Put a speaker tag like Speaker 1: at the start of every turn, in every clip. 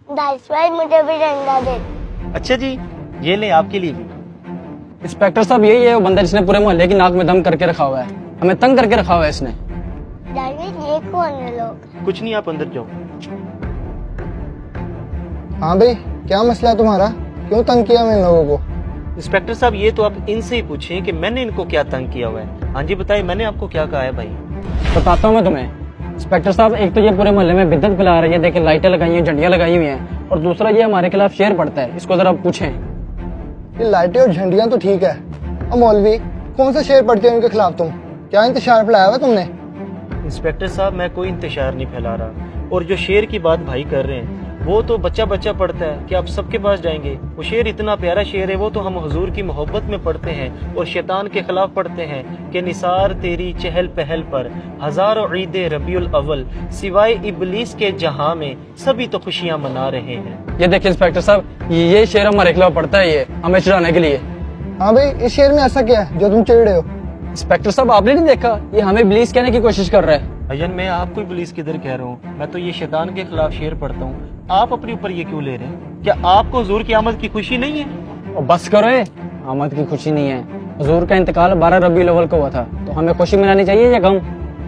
Speaker 1: That's why मुझे भी डंडा दे।
Speaker 2: अच्छा जी, ये ले आपके लिए भी।
Speaker 3: इंस्पेक्टर साहब यही है वो बंदा जिसने पूरे मोहल्ले की नाक में दम करके रखा हुआ है, हमें तंग करके रखा हुआ है इसने।
Speaker 1: डैडी ये कौन है लोग?
Speaker 2: कुछ नहीं, आप अंदर जाओ।
Speaker 4: हाँ भाई, क्या मसला है तुम्हारा? क्यों तंग किया मैं इन लोगों को?
Speaker 2: इंस्पेक्टर साहब ये तो आप इनसे ही पूछें कि मैंने इनको क्या तंग किया हुआ है। हाँ जी बताइए, मैंने आपको क्या कहा है भाई?
Speaker 3: बताता हूँ मैं तुम्हें। इंस्पेक्टर साहब, एक तो ये पूरे मोहल्ले में बिद्दत फैला रही है, देखिए लाइटें लगाई हुई, झंडियां लगाई हुई हैं, और दूसरा ये हमारे खिलाफ शेर पड़ता है, इसको जरा पूछें।
Speaker 4: ये लाइटें और झंडियां तो ठीक है, और मौलवी कौन सा शेर पढ़ते हैं उनके खिलाफ? तुम क्या इंतशार फैलाया हुआ तुमने?
Speaker 2: इंस्पेक्टर साहब मैं कोई इंतशार नहीं फैला रहा, और जो शेर की बात भाई कर रहे हैं वो तो बच्चा बच्चा पढ़ता है कि आप सबके पास जाएंगे। वो शेर इतना प्यारा शेर है, वो तो हम हुजूर की मोहब्बत में पढ़ते हैं और शैतान के खिलाफ पढ़ते हैं कि निसार तेरी चहल पहल पर हजारों ईदे रबीउल अव्वल, सिवाय इबलीस के जहां में सभी तो खुशियां मना रहे हैं।
Speaker 3: ये देखिए इंस्पेक्टर साहब, ये शेर हमारे खिलाफ पड़ता है, ये हमें चिढ़ाने के लिए।
Speaker 4: हाँ भाई, इस शेर में ऐसा क्या है जो तुम चिढ़ रहे हो?
Speaker 3: इंस्पेक्टर साहब, आपने नहीं देखा ये हमें इब्लीस कहने की कोशिश कर रहा है।
Speaker 2: भैया मैं आपको पुलिस किधर कह रहा हूँ, मैं तो ये शैतान के खिलाफ शेर पढ़ता हूँ। आप अपने ऊपर ये क्यों ले रहे हैं? क्या आपको हुजूर की आमद की खुशी नहीं है?
Speaker 3: और बस करो, आमद की खुशी नहीं है। हुजूर का इंतकाल 12 रबीउल अव्वल को हुआ था, तो हमें खुशी मनानी चाहिए या गम?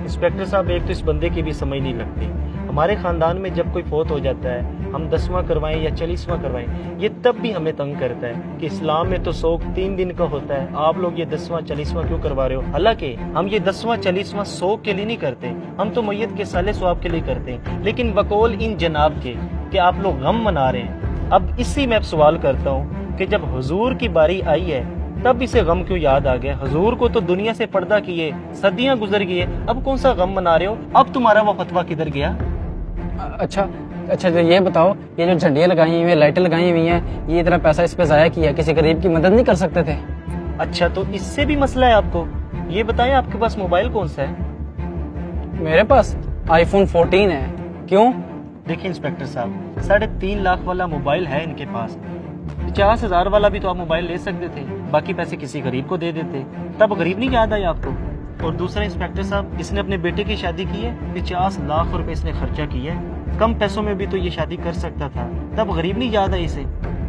Speaker 2: इंस्पेक्टर साहब एक तो इस बंदे की भी समझ नहीं लगती। हमारे खानदान में जब कोई फौत हो जाता है, हम 10वां करवाएं या 40वां करवाएं, ये तब भी हमें तंग करता है कि इस्लाम में तो सोग 3 दिन का होता है, आप लोग ये 10वां 40वां क्यों करवा रहे हो? हालांकि हम ये 10वां 40वां सोग के लिए नहीं करते, हम तो मैयत के साले स्वाब के लिए करते हैं, लेकिन बकौल इन जनाब के कि आप लोग गम मना रहे हैं। अब इसी में अब सवाल करता हूँ कि जब हुजूर की बारी आई है तब इसे गम क्यों याद आ गया? हुजूर को तो दुनिया से पर्दा किए सदियां गुजर गई है, अब कौन सा गम मना रहे हो? अब तुम्हारा वो फतवा किधर गया?
Speaker 3: अच्छा अच्छा, तो ये बताओ, ये जो झंडियां लगाई हुई हैं, लाइटें लगाई हुई हैं, ये इतना पैसा इस पे जाया किया, किसी गरीब की मदद नहीं कर सकते थे?
Speaker 2: अच्छा तो इससे भी मसला है आपको? ये बताएं आपके पास मोबाइल कौन सा है?
Speaker 3: मेरे पास iPhone 14 है। क्यों?
Speaker 2: देखिए इंस्पेक्टर साहब, 3.5 लाख वाला मोबाइल है इनके पास, 50,000 वाला भी तो आप मोबाइल ले सकते थे, बाकी पैसे किसी गरीब को दे देते, तब गरीब नहीं याद आया आपको? और दूसरा इंस्पेक्टर साहब, इसने अपने बेटे की शादी की है, 50 लाख रुपए इसने खर्चा किया है, कम पैसों में भी तो ये शादी कर सकता था, तब गरीब नहीं याद आई इसे?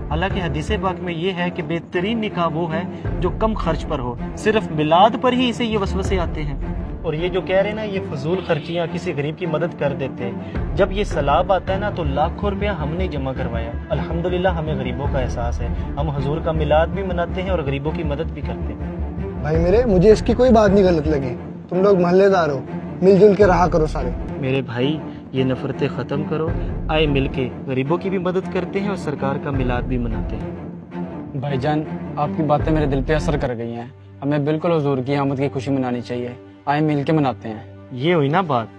Speaker 2: हालांकि हदीस पाक में ये है कि बेहतरीन निकाह वो है जो कम खर्च पर हो, सिर्फ मिलाद पर ही इसे ये वसवसे आते हैं। और ये जो कह रहे हैं ना, ये फजूल खर्चियाँ किसी गरीब की मदद कर देते हैं, जब ये सलाब आता है ना तो लाखों रुपया हमने जमा करवाया। अल्हम्दुलिल्लाह हमें गरीबों का एहसास है, हम हुजूर का मिलाद भी मनाते हैं और गरीबों की मदद भी करते हैं।
Speaker 4: भाई मेरे, मुझे इसकी कोई बात नहीं गलत लगी। तुम लोग मोहल्लेदार हो, मिलजुल के रहा करो सारे।
Speaker 2: मेरे भाई ये नफरतें ख़त्म करो, आए मिलके गरीबों की भी मदद करते हैं और सरकार का मिलाद भी मनाते हैं।
Speaker 3: भाईजान, आपकी बातें मेरे दिल पे असर कर गई हैं, हमें बिल्कुल हुजूर की आमद की खुशी मनानी चाहिए, आए मिल के मनाते हैं।
Speaker 2: ये हुई ना बात,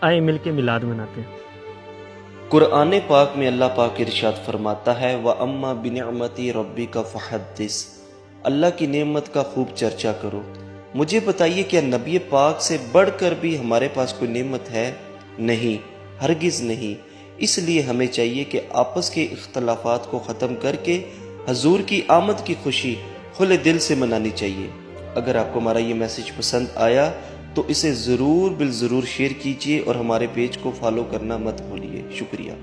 Speaker 2: आए मिलके मिलाद मनाते हैं।
Speaker 5: कुरान पाक में अल्लाह पाक इरशाद फरमाता है, व अम्मा बिनिअमती रब्बिका फहद्दिस, अल्लाह की नेमत का खूब चर्चा करो। मुझे बताइए, क्या नबी पाक से बढ़कर भी हमारे पास कोई नेमत है? नहीं, हरगिज़ नहीं। इसलिए हमें चाहिए कि आपस के इख्तलाफात को ख़त्म करके हजूर की आमद की खुशी खुले दिल से मनानी चाहिए। अगर आपको हमारा ये मैसेज पसंद आया तो इसे ज़रूर बिल ज़रूर शेयर कीजिए और हमारे पेज को फॉलो करना मत भूलिए। शुक्रिया।